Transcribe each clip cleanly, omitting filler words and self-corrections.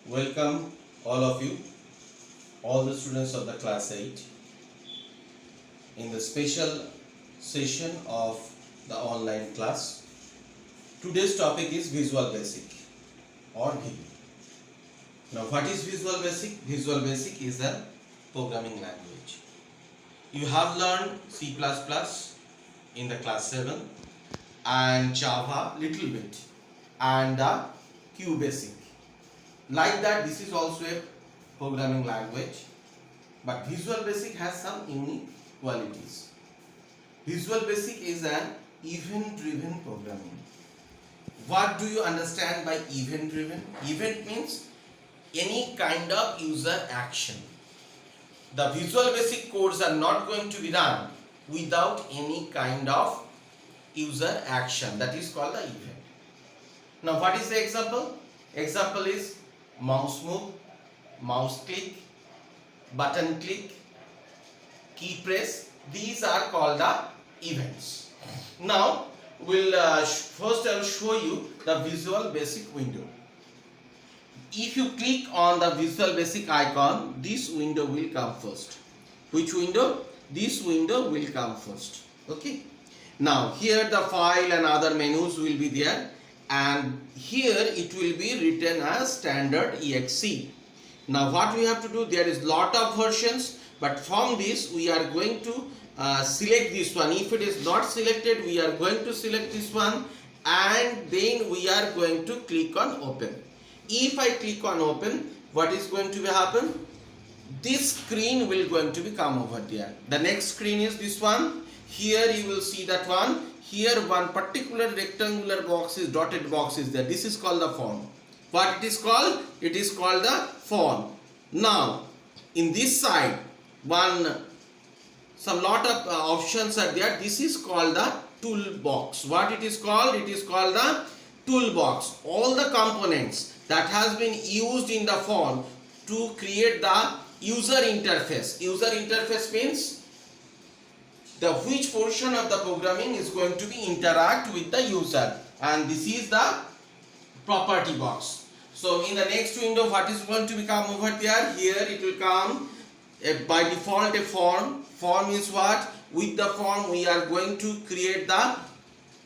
Welcome all of you, all the students of the class 8 in the special session of the online class. Today's topic is Visual Basic or VB. Now what is Visual Basic? Visual Basic is a programming language. You have learned C++ in the class 7 and Java little bit and the QBasic. Like that, this is also a programming language, but Visual Basic has some unique qualities. Visual Basic is an event-driven programming. What do you understand by event-driven? Event means any kind of user action. The Visual Basic codes are not going to be run without any kind of user action. That is called the event. Now, what is the example? Example is mouse move, mouse click, button click, key press. These are called the events. Now we'll first I'll show you the Visual Basic window. If you click on the Visual Basic icon, this window will come first. Which window? This window will come first. Okay. Now here the file and other menus will be there, and here it will be written as standard exe. Now what we have to do, there is lot of versions, but from this we are going to select this one. If it is not selected, we are going to select this one, and then we are going to click on open. If I click on open, what is going to happen? This screen will going to become over there. The next screen is this one. Here you will see that one. Here one particular rectangular box is, dotted box is there. This is called the font. What it is called? It is called the font. Now in this side, some lot of options are there. This is called the toolbox. What it is called? It is called the toolbox. All the components that has been used in the font to create the user interface. User interface means which portion of the programming is going to be interact with the user, and this is the property box. So in the next window, what is going to become over there? Here it will come by default a form. Form is what? With the form we are going to create the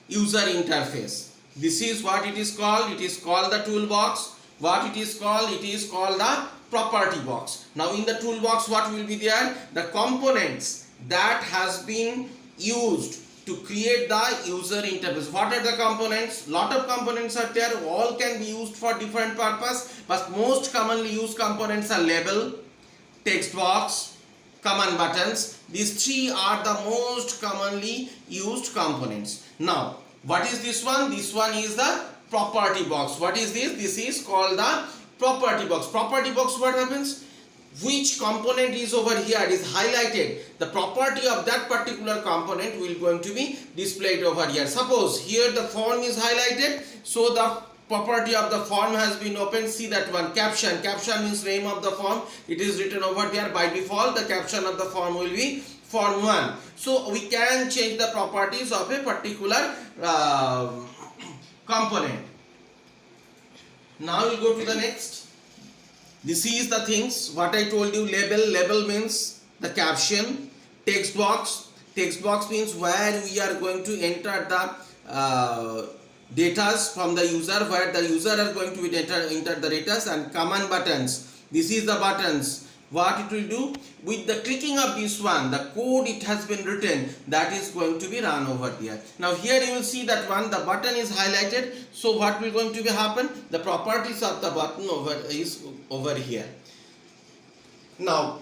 user interface. This is what it is called. It is called the toolbox. What it is called? It is called the property box. Now in the toolbox, what will be there? The components that has been used to create the user interface. What are the components? Lot of components are there. All can be used for different purpose, but most commonly used components are label, text box, command buttons. These three are the most commonly used components. Now what is this one? This one is the property box. What is this? This is called the property box. Property box, what happens? Which component is over here is highlighted, the property of that particular component will going to be displayed over here. Suppose here the form is highlighted, so the property of the form has been opened. See that one, caption. Caption means name of the form. It is written over there. By default the caption of the form will be form 1. So we can change the properties of a particular component. Now we'll go to the next. This is the things what I told you. Label means the caption. Text box means where we are going to enter the data from the user, where the user are going to enter the data. And command buttons, this is the buttons. What it will do, with the clicking of this one, the code it has been written, that is going to be run over there. Now here you will see that one, the button is highlighted. So what will going to be happen? The properties of the button is over here. Now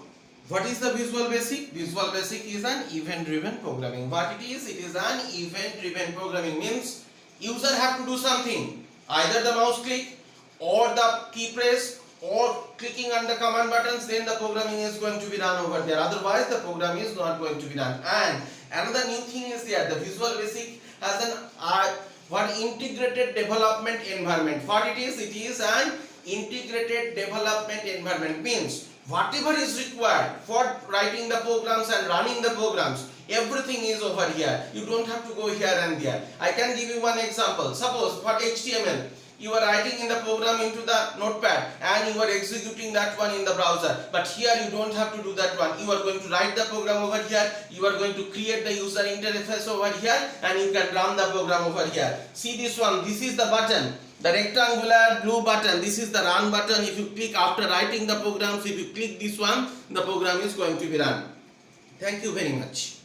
what is the Visual Basic? Visual Basic is an event-driven programming. What it is? It is an event-driven programming. Means user have to do something, either the mouse click or the key press or clicking on the command buttons, then the programming is going to be done over there. Otherwise the program is not going to be done. And another new thing is there, the Visual Basic has an integrated development environment. What it is? It is an integrated development environment. Means whatever is required for writing the programs and running the programs, everything is over here. You don't have to go here and there. I can give you one example. Suppose for HTML, you are writing in the program into the notepad and and you are executing that one in the browser. But here you don't have to do that one. You are going to write the program over here, you are going to create the user interface over here, and you can run the program over here. See this one, this is the button, the rectangular blue button, this is the run button. If you click after writing the programs, if you click this one, the program is going to be run. Thank you very much.